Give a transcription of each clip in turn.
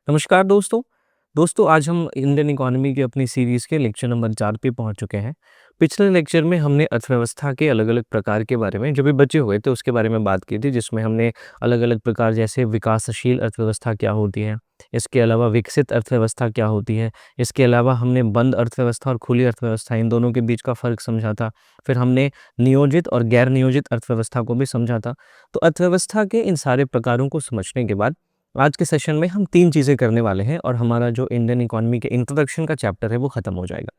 नमस्कार दोस्तों। आज हम इंडियन इकोनॉमी की अपनी सीरीज़ के लेक्चर नंबर 4 पे पहुंच चुके हैं। पिछले लेक्चर में हमने अर्थव्यवस्था के अलग-अलग प्रकार के बारे में जो भी बचे हुए थे उसके बारे में बात की थी, जिसमें हमने अलग-अलग प्रकार जैसे विकासशील अर्थव्यवस्था क्या होती है, इसके अलावा विकसित अर्थव्यवस्था क्या होती है, इसके अलावा हमने बंद अर्थव्यवस्था और खुली अर्थव्यवस्था इन दोनों के बीच का फ़र्क समझा था। फिर हमने नियोजित और गैर नियोजित अर्थव्यवस्था को भी समझा था। तो अर्थव्यवस्था के इन सारे प्रकारों को समझने के बाद आज के सेशन में हम 3 चीज़ें करने वाले हैं और हमारा जो इंडियन इकोनॉमी के इंट्रोडक्शन का चैप्टर है वो ख़त्म हो जाएगा।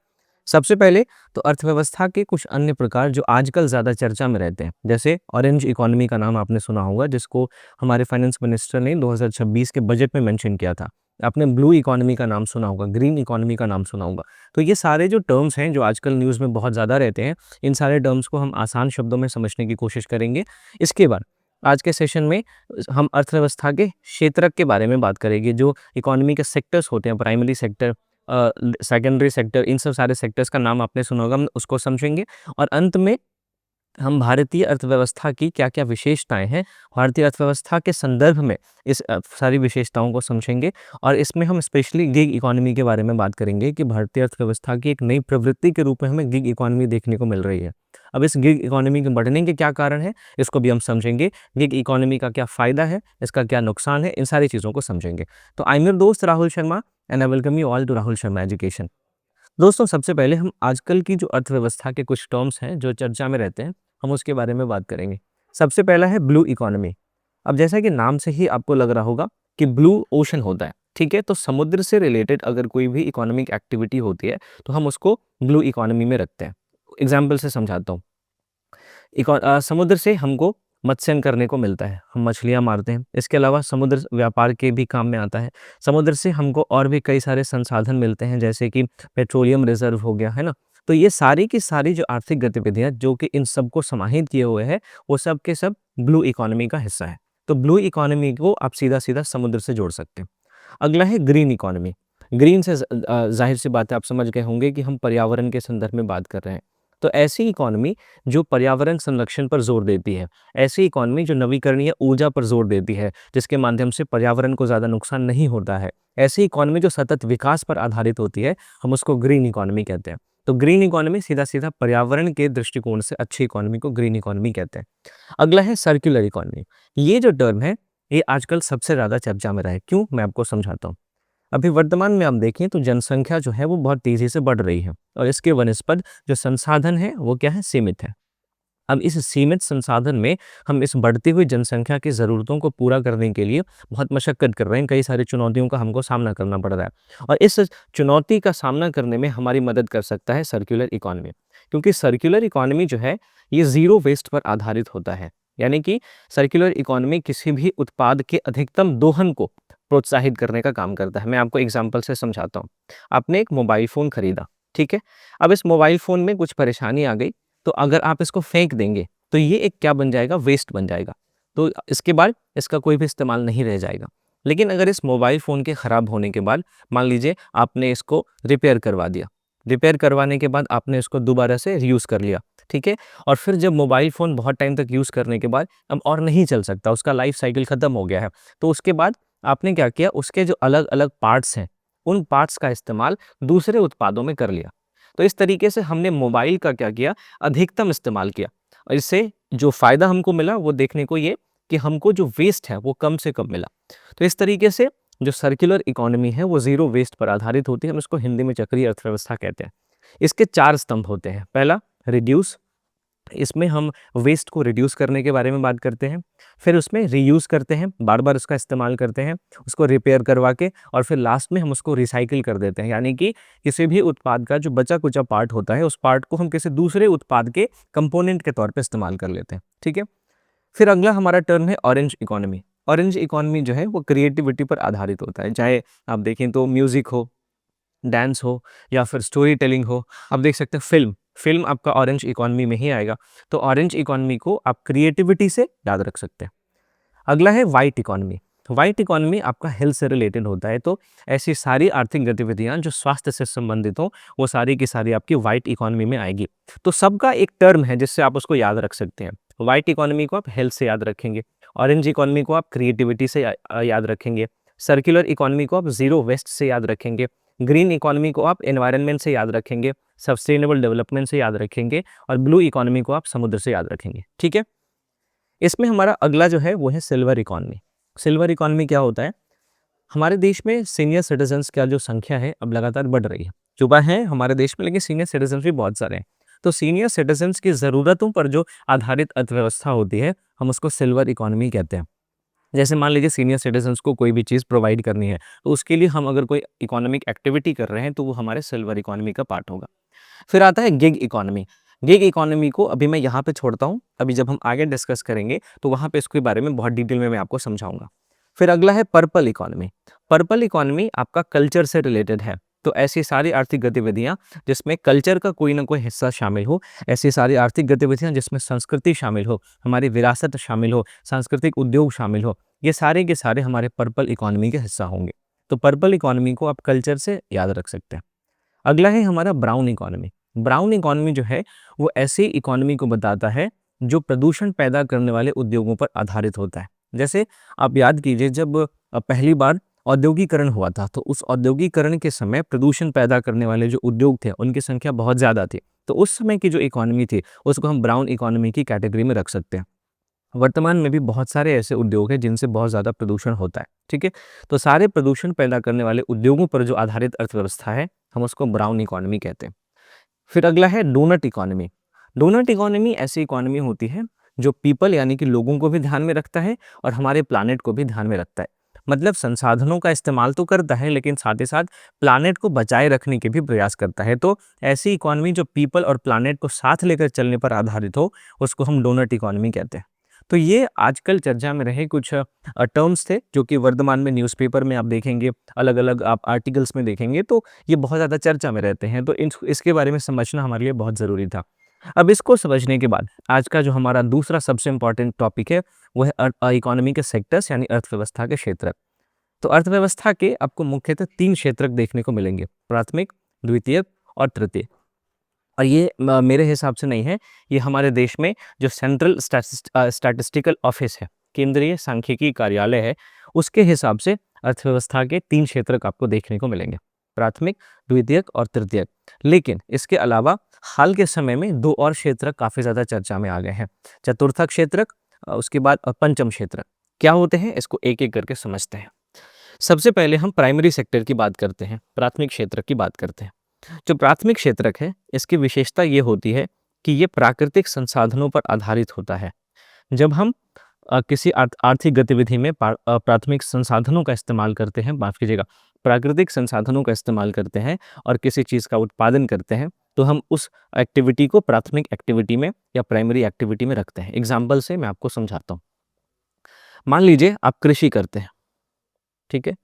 सबसे पहले तो अर्थव्यवस्था के कुछ अन्य प्रकार जो आजकल ज़्यादा चर्चा में रहते हैं, जैसे ऑरेंज इकोनॉमी का नाम आपने सुना होगा, जिसको हमारे फाइनेंस मिनिस्टर ने 2026 के बजट में मेंशन किया था। आपने ब्लू इकोनॉमी का नाम सुना होगा, ग्रीन इकोनॉमी का नाम सुना होगा। तो ये सारे जो टर्म्स हैं जो आजकल न्यूज़ में बहुत ज़्यादा रहते हैं, इन सारे टर्म्स को हम आसान शब्दों में समझने की कोशिश करेंगे। इसके बाद आज के सेशन में हम अर्थव्यवस्था के क्षेत्रक के बारे में बात करेंगे, जो इकोनॉमी के सेक्टर्स होते हैं, प्राइमरी सेक्टर, सेकेंडरी सेक्टर, इन सब सारे सेक्टर्स का नाम आपने सुना होगा, हम उसको समझेंगे। और अंत में हम भारतीय अर्थव्यवस्था की क्या-क्या विशेषताएँ हैं, भारतीय अर्थव्यवस्था के संदर्भ में इस सारी विशेषताओं को समझेंगे। और इसमें हम स्पेशली गिग इकोनॉमी के बारे में बात करेंगे कि भारतीय अर्थव्यवस्था की एक नई प्रवृत्ति के रूप में हमें गिग इकोनॉमी देखने को मिल रही है। अब इस गिग इकोनॉमी के बढ़ने के क्या कारण हैं, इसको भी हम समझेंगे। गिग इकोनॉमी का क्या फ़ायदा है, इसका क्या नुकसान है, इन सारी चीज़ों को समझेंगे। तो आई एम योर दोस्त Rahul Sharma and I welcome you all to Rahul Sharma education. दोस्तों, सबसे पहले हम आजकल की जो अर्थव्यवस्था के कुछ टर्म्स हैं जो चर्चा में रहते हैं, हम उसके बारे में बात करेंगे। सबसे पहला है ब्लू इकोनॉमी। अब जैसा कि नाम से ही आपको लग रहा होगा कि ब्लू ओशन होता है, ठीक है? तो समुद्र से रिलेटेड अगर कोई भी इकोनॉमिक एक्टिविटी होती है, तो हम उसको ब्लू इकोनॉमी में रखते हैं। एग्ज़ाम्पल से समझाता हूँ। समुद्र से हमको मत्स्यन करने को मिलता है, हम मछलियाँ मारते हैं। इसके अलावा समुद्र व्यापार के भी काम में आता है। समुद्र से हमको और भी कई सारे संसाधन मिलते हैं, जैसे कि पेट्रोलियम रिज़र्व हो गया, है ना? तो ये सारी की सारी जो आर्थिक गतिविधियाँ जो कि इन सबको समाहित किए हुए हैं, वो सब के सब ब्लू इकोनॉमी का हिस्सा है। तो ब्लू इकोनॉमी को आप सीधा-सीधा समुद्र से जोड़ सकते हैं। अगला है ग्रीन इकोनॉमी। ग्रीन से ज़ाहिर-सी बात है, आप समझ गए होंगे कि हम पर्यावरण के संदर्भ में बात कर रहे हैं। तो ऐसी इकोनॉमी जो पर्यावरण संरक्षण पर जोर देती है, ऐसी इकोनॉमी जो नवीकरणीय ऊर्जा पर जोर देती है, जिसके माध्यम से पर्यावरण को ज़्यादा नुकसान नहीं होता है, ऐसी इकोनॉमी जो सतत विकास पर आधारित होती है, हम उसको ग्रीन इकोनॉमी कहते हैं। तो ग्रीन इकोनॉमी सीधा-सीधा पर्यावरण के दृष्टिकोण से अच्छी इकोनॉमी को ग्रीन इकोनॉमी कहते हैं। अगला है सर्कुलर इकोनॉमी। ये जो टर्म है, ये आजकल सबसे ज़्यादा चर्चा में रहा है। क्यों? मैं आपको समझाता हूँ। अभी वर्तमान में आप देखें तो जनसंख्या जो है वो बहुत तेज़ी से बढ़ रही है और इसके वनस्पत जो संसाधन है वो क्या है, सीमित है। अब इस सीमित संसाधन में हम इस बढ़ती हुई जनसंख्या की ज़रूरतों को पूरा करने के लिए बहुत मशक्कत कर रहे हैं, कई सारी चुनौतियों का हमको सामना करना पड़ रहा है। और इस चुनौती का सामना करने में हमारी मदद कर सकता है सर्कुलर इकोनॉमी, क्योंकि सर्कुलर इकोनॉमी जो है ये ज़ीरो वेस्ट पर आधारित होता है। यानी कि सर्कुलर इकोनॉमी किसी भी उत्पाद के अधिकतम दोहन को प्रोत्साहित करने का काम करता है। मैं आपको एग्जांपल से समझाता हूँ। आपने एक मोबाइल फ़ोन खरीदा, ठीक है? अब इस मोबाइल फ़ोन में कुछ परेशानी आ गई, तो अगर आप इसको फेंक देंगे, तो ये एक क्या बन जाएगा, वेस्ट बन जाएगा। तो इसके बाद इसका कोई भी इस्तेमाल नहीं रह जाएगा। लेकिन अगर इस मोबाइल फ़ोन के ख़राब होने के बाद मान लीजिए आपने इसको रिपेयर करवा दिया। रिपेयर करवाने के बाद आपने इसको दोबारा से रीयूज़ कर लिया, ठीक है? और फिर जब मोबाइल फ़ोन बहुत टाइम तक यूज़ करने के बाद अब और नहीं चल सकता, उसका लाइफ़ साइकिल ख़त्म हो गया है। तो उसके बाद आपने क्या किया, उसके जो अलग-अलग पार्ट्स हैं, उन पार्ट्स का इस्तेमाल दूसरे उत्पादों में कर लिया। तो इस तरीके से हमने मोबाइल का क्या किया, अधिकतम इस्तेमाल किया और इससे जो फ़ायदा हमको मिला वो देखने को ये कि हमको जो वेस्ट है वो कम से कम मिला। तो इस तरीके से जो सर्कुलर इकोनॉमी है वो ज़ीरो वेस्ट पर आधारित होती है, हम इसको हिंदी में चक्रीय अर्थव्यवस्था कहते हैं। इसके 4 स्तंभ होते हैं। पहला रिड्यूस, इसमें हम वेस्ट को रिड्यूस करने के बारे में बात करते हैं। फिर उसमें रीयूज़ करते हैं, बार-बार उसका इस्तेमाल करते हैं, उसको रिपेयर करवा के और फिर लास्ट में हम उसको रिसाइकिल कर देते हैं। यानी कि किसी भी उत्पाद का जो बचा-कुचा पार्ट होता है, उस पार्ट को हम किसी दूसरे उत्पाद के कंपोनेंट के तौर पे इस्तेमाल कर लेते हैं, ठीक है? फिर अगला हमारा टर्म है ऑरेंज इकोनॉमी। ऑरेंज इकोनॉमी जो है वो क्रिएटिविटी पर आधारित होता है। चाहे आप देखें तो म्यूज़िक हो, डांस हो या फिर स्टोरी टेलिंग हो। आप देख सकते हैं फ़िल्म, फ़िल्म आपका ऑरेंज इकोनॉमी में ही आएगा। तो ऑरेंज इकोनॉमी को आप क्रिएटिविटी से याद रख सकते हैं। अगला है व्हाइट इकोनॉमी। व्हाइट इकोनॉमी आपका हेल्थ से रिलेटेड होता है, तो ऐसी सारी आर्थिक गतिविधियाँ जो स्वास्थ्य से संबंधित हों, वो सारी की सारी आपकी व्हाइट इकोनॉमी में आएगी। तो सबका एक टर्म है जिससे आप उसको याद रख सकते हैं। व्हाइट इकोनॉमी को आप हेल्थ से याद रखेंगे, ऑरेंज इकोनॉमी को आप क्रिएटिविटी से याद रखेंगे, सर्कुलर इकोनॉमी को आप ज़ीरो वेस्ट से याद रखेंगे, ग्रीन इकोनॉमी को आप एनवायरनमेंट से याद रखेंगे, सस्टेनेबल डेवलपमेंट से याद रखेंगे और ब्लू इकोनॉमी को आप समुद्र से याद रखेंगे। ठीक है, इसमें हमारा अगला जो है वो है सिल्वर इकोनॉमी। सिल्वर इकोनॉमी क्या होता है? हमारे देश में सीनियर सिटीजन्स का जो संख्या है अब लगातार बढ़ रही है। युवा हैं हमारे देश में, लेकिन सीनियर सिटीजन्स भी बहुत सारे हैं। तो सीनियर सिटीजन्स की ज़रूरतों पर जो आधारित अर्थव्यवस्था होती है, हम उसको सिल्वर इकोनॉमी कहते हैं। जैसे मान लीजिए सीनियर सिटीजन्स को कोई भी चीज़ प्रोवाइड करनी है, तो उसके लिए हम अगर कोई इकोनॉमिक एक्टिविटी कर रहे हैं, तो वो हमारे सिल्वर इकोनॉमी का पार्ट होगा। फिर आता है गिग इकोनॉमी। गिग इकोनॉमी को अभी मैं यहाँ पे छोड़ता हूँ, अभी जब हम आगे डिस्कस करेंगे तो वहाँ पे इसके बारे में बहुत डिटेल में मैं आपको समझाऊंगा। फिर अगला है पर्पल इकोनॉमी। पर्पल इकोनॉमी आपका कल्चर से रिलेटेड है। तो ऐसी सारी आर्थिक गतिविधियाँ जिसमें कल्चर का कोई ना कोई हिस्सा शामिल हो, ऐसी सारी आर्थिक गतिविधियाँ जिसमें संस्कृति शामिल हो, हमारी विरासत शामिल हो, सांस्कृतिक उद्योग शामिल हो, ये सारे के सारे हमारे पर्पल इकोनॉमी के हिस्सा होंगे। तो पर्पल इकोनॉमी को आप कल्चर से याद रख सकते हैं। अगला है हमारा ब्राउन इकोनॉमी। ब्राउन इकोनॉमी जो है वो ऐसी इकोनॉमी को बताता है जो प्रदूषण पैदा करने वाले उद्योगों पर आधारित होता है। जैसे आप याद कीजिए, जब पहली बार औद्योगिकरण हुआ था, तो उस औद्योगिकरण के समय प्रदूषण पैदा करने वाले जो उद्योग थे उनकी संख्या बहुत ज़्यादा थी। तो उस समय की जो इकोनॉमी थी उसको हम ब्राउन इकोनॉमी की कैटेगरी में रख सकते हैं। वर्तमान में भी बहुत सारे ऐसे उद्योग हैं जिनसे बहुत ज़्यादा प्रदूषण होता है। ठीक है, तो सारे प्रदूषण पैदा करने वाले उद्योगों पर जो आधारित अर्थव्यवस्था है, हम उसको ब्राउन इकोनॉमी कहते हैं। फिर अगला है डोनट इकोनॉमी। डोनट इकोनॉमी ऐसी इकोनॉमी होती है जो पीपल यानी कि लोगों को भी ध्यान में रखता है और हमारे प्लानेट को भी ध्यान में रखता है। मतलब संसाधनों का इस्तेमाल तो करता है, लेकिन साथ ही साथ प्लानेट को बचाए रखने के भी प्रयास करता है। तो ऐसी इकोनॉमी जो पीपल और प्लानेट को साथ लेकर चलने पर आधारित हो, उसको हम डोनट इकोनॉमी कहते हैं। तो ये आजकल चर्चा में रहे कुछ टर्म्स थे जो कि वर्तमान में न्यूज़पेपर में आप देखेंगे, अलग-अलग आप आर्टिकल्स में देखेंगे, तो ये बहुत ज़्यादा चर्चा में रहते हैं। तो इसके बारे में समझना हमारे लिए बहुत ज़रूरी था। अब इसको समझने के बाद आज का जो हमारा दूसरा सबसे इम्पोर्टेंट टॉपिक है वो है इकोनॉमी के सेक्टर्स यानी अर्थव्यवस्था के क्षेत्र। तो अर्थव्यवस्था के आपको मुख्यतः 3 क्षेत्रक देखने को मिलेंगे, प्राथमिक, द्वितीयक और तृतीयक। और ये मेरे हिसाब से नहीं है, ये हमारे देश में जो सेंट्रल स्टैटिस्टिकल ऑफिस है, केंद्रीय सांख्यिकी कार्यालय है, उसके हिसाब से अर्थव्यवस्था के 3 क्षेत्रक आपको देखने को मिलेंगे, प्राथमिक, द्वितीयक और तृतीयक। लेकिन इसके अलावा हाल के समय में 2 और क्षेत्रक काफ़ी ज़्यादा चर्चा में आ गए हैं, चतुर्थक क्षेत्रक, उसके बाद पंचम क्षेत्रक। क्या होते हैं, इसको एक-एक करके समझते हैं। सबसे पहले हम प्राइमरी सेक्टर की बात करते हैं, प्राथमिक क्षेत्रक की बात करते हैं। जो प्राथमिक क्षेत्रक है, इसकी विशेषता ये होती है कि ये प्राकृतिक संसाधनों पर आधारित होता है। जब हम किसी आर्थिक गतिविधि में प्राथमिक संसाधनों का इस्तेमाल करते हैं, माफ़ कीजिएगा, प्राकृतिक संसाधनों का इस्तेमाल करते हैं और किसी चीज़ का उत्पादन करते हैं, तो हम उस एक्टिविटी को प्राथमिक एक्टिविटी में या प्राइमरी एक्टिविटी में रखते हैं। एग्जाम्पल से मैं आपको समझाता हूँ। मान लीजिए आप कृषि करते हैं, ठीक है?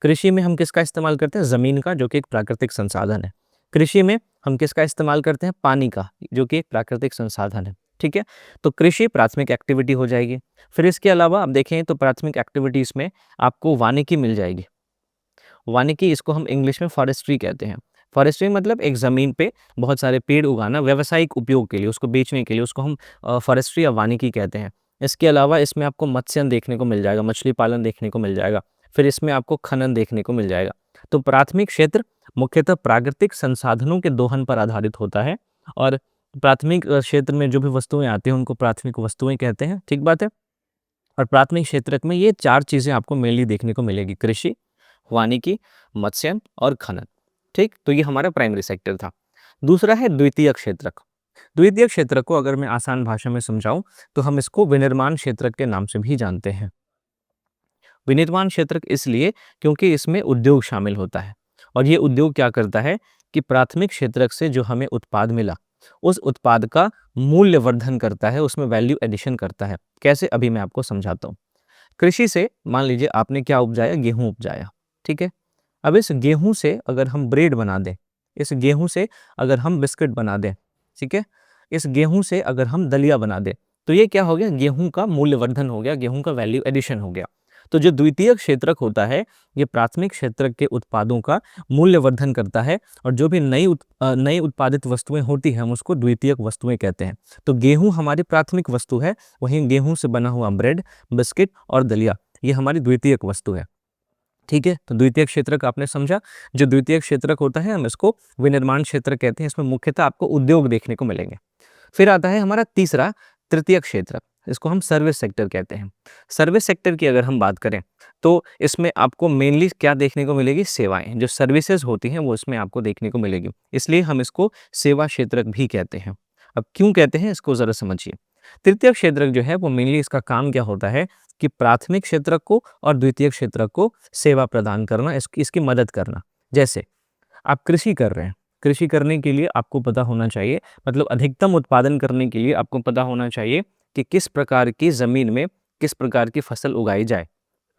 कृषि में हम किसका इस्तेमाल करते हैं? ज़मीन का, जो कि एक प्राकृतिक संसाधन है। कृषि में हम किसका इस्तेमाल करते हैं? पानी का, जो कि एक प्राकृतिक संसाधन है। ठीक है, तो कृषि प्राथमिक एक्टिविटी हो जाएगी। फिर इसके अलावा आप देखें तो प्राथमिक एक्टिविटीज़ में आपको वानिकी मिल जाएगी। वानिकी, इसको हम इंग्लिश में फॉरेस्ट्री कहते हैं। फॉरेस्ट्री मतलब एक ज़मीन पे बहुत सारे पेड़ उगाना व्यावसायिक उपयोग के लिए, उसको बेचने के लिए, उसको हम फॉरेस्ट्री या वानिकी कहते हैं। इसके अलावा इसमें आपको मत्स्यन देखने को मिल जाएगा, मछली पालन देखने को मिल जाएगा। फिर इसमें आपको खनन देखने को मिल जाएगा। तो प्राथमिक क्षेत्र मुख्यतः प्राकृतिक संसाधनों के दोहन पर आधारित होता है और प्राथमिक क्षेत्र में जो भी वस्तुएं आती हैं उनको प्राथमिक वस्तुएं कहते हैं। ठीक बात है। और प्राथमिक क्षेत्र में ये 4 चीज़ें आपको मेनली देखने को मिलेगी, कृषि, वानिकी, मत्स्यन और खनन। ठीक, तो ये हमारा प्राइमरी सेक्टर था। दूसरा है द्वितीयक क्षेत्रक। द्वितीयक क्षेत्र को अगर मैं आसान भाषा में समझाऊं तो हम इसको विनिर्माण क्षेत्रक के नाम से भी जानते हैं। विनिर्माण क्षेत्रक इसलिए क्योंकि इसमें उद्योग शामिल होता है और ये उद्योग क्या करता है कि प्राथमिक क्षेत्रक से जो हमें उत्पाद मिला उस उत्पाद का मूल्यवर्धन करता है, उसमें वैल्यू एडिशन करता है। कैसे, अभी मैं आपको समझाता हूँ। कृषि से मान लीजिए आपने क्या उपजाया, गेहूं उपजाया। ठीक है, अब इस गेहूं से अगर हम ब्रेड बना दें, इस गेहूं से अगर हम बिस्किट बना दें, ठीक है, इस गेहूं से अगर हम दलिया बना दें, तो ये क्या हो गया, गेहूं का मूल्यवर्धन हो गया, गेहूं का वैल्यू एडिशन हो गया। तो जो द्वितीयक क्षेत्रक होता है ये प्राथमिक क्षेत्रक के उत्पादों का मूल्यवर्धन करता है और जो भी नई उत्पादित वस्तुएं होती हैं हम उसको द्वितीयक वस्तुएं कहते हैं। तो गेहूं हमारी प्राथमिक वस्तु है, वहीं गेहूं से बना हुआ ब्रेड, बिस्किट और दलिया ये हमारी द्वितीयक वस्तु है। ठीक है, तो द्वितीयक क्षेत्रक आपने समझा। जो द्वितीयक क्षेत्रक होता है हम इसको विनिर्माण क्षेत्र कहते हैं। इसमें मुख्यतः आपको उद्योग देखने को मिलेंगे। फिर आता है हमारा तीसरा तृतीयक क्षेत्रक, इसको हम सर्विस सेक्टर कहते हैं। सर्विस सेक्टर की अगर हम बात करें तो इसमें आपको मेनली क्या देखने को मिलेगी, सेवाएं, जो सर्विसेज होती हैं वो इसमें आपको देखने को मिलेगी, इसलिए हम इसको सेवा क्षेत्रक भी कहते हैं। अब क्यों कहते हैं इसको जरा समझिए। तृतीयक क्षेत्रक जो है वो मेनली इसका काम क्या होता है कि प्राथमिक क्षेत्रक को और द्वितीयक क्षेत्रक को सेवा प्रदान करना, इसकी मदद करना। जैसे आप कृषि कर रहे हैं, कृषि करने के लिए आपको पता होना चाहिए, मतलब अधिकतम उत्पादन करने के लिए आपको पता होना चाहिए कि किस प्रकार की ज़मीन में किस प्रकार की फसल उगाई जाए,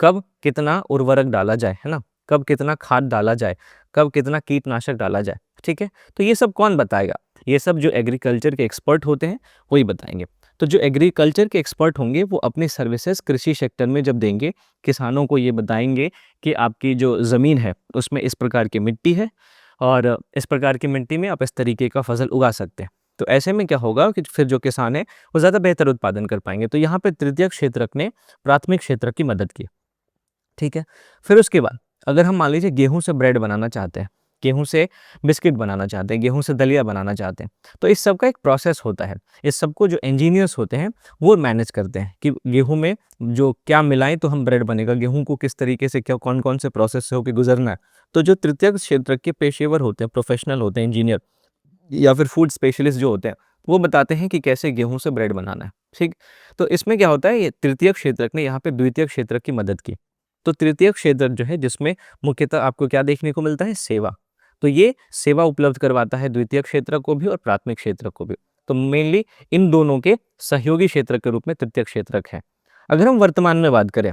कब कितना उर्वरक डाला जाए, है ना, कब कितना खाद डाला जाए, कब कितना कीटनाशक डाला जाए। ठीक है, तो ये सब कौन बताएगा, ये सब जो एग्रीकल्चर के एक्सपर्ट होते हैं वही बताएंगे। तो जो एग्रीकल्चर के एक्सपर्ट होंगे वो अपनी सर्विसेज कृषि सेक्टर में जब देंगे, किसानों को ये बताएंगे कि आपकी जो ज़मीन है उसमें इस प्रकार की मिट्टी है और इस प्रकार की मिट्टी में आप इस तरीके का फसल उगा सकते हैं। तो ऐसे में क्या होगा कि फिर जो किसान है वो ज़्यादा बेहतर उत्पादन कर पाएंगे। तो यहाँ पे तृतीयक क्षेत्रक ने प्राथमिक क्षेत्रक की मदद की। ठीक है, फिर उसके बाद अगर हम मान लीजिए गेहूं से ब्रेड बनाना चाहते हैं, गेहूं से बिस्किट बनाना चाहते हैं, गेहूं से दलिया बनाना चाहते हैं, तो इस सब का एक प्रोसेस होता है। इस सब को जो इंजीनियर्स होते हैं वो मैनेज करते हैं कि गेहूं में जो क्या मिलाएं तो हम ब्रेड बनेगा, गेहूं को किस तरीके से क्या कौन कौन से प्रोसेस से होकर गुजरना है। तो जो तृतीयक क्षेत्र के पेशेवर होते हैं, प्रोफेशनल होते हैं, इंजीनियर या फिर फूड स्पेशलिस्ट जो होते हैं, वो बताते हैं कि कैसे गेहूं से ब्रेड बनाना है। ठीक, तो इसमें क्या होता है, ये तृतीयक क्षेत्रक ने यहाँ पे द्वितीयक क्षेत्रक की मदद की। तो तृतीयक क्षेत्रक जो है जिसमें मुख्यतः आपको क्या देखने को मिलता है, सेवा। तो ये सेवा उपलब्ध करवाता है द्वितीयक क्षेत्रक को भी और प्राथमिक क्षेत्रक को भी। तो मेनली इन दोनों के सहयोगी क्षेत्र के रूप में तृतीयक क्षेत्रक है। अगर हम वर्तमान में बात करें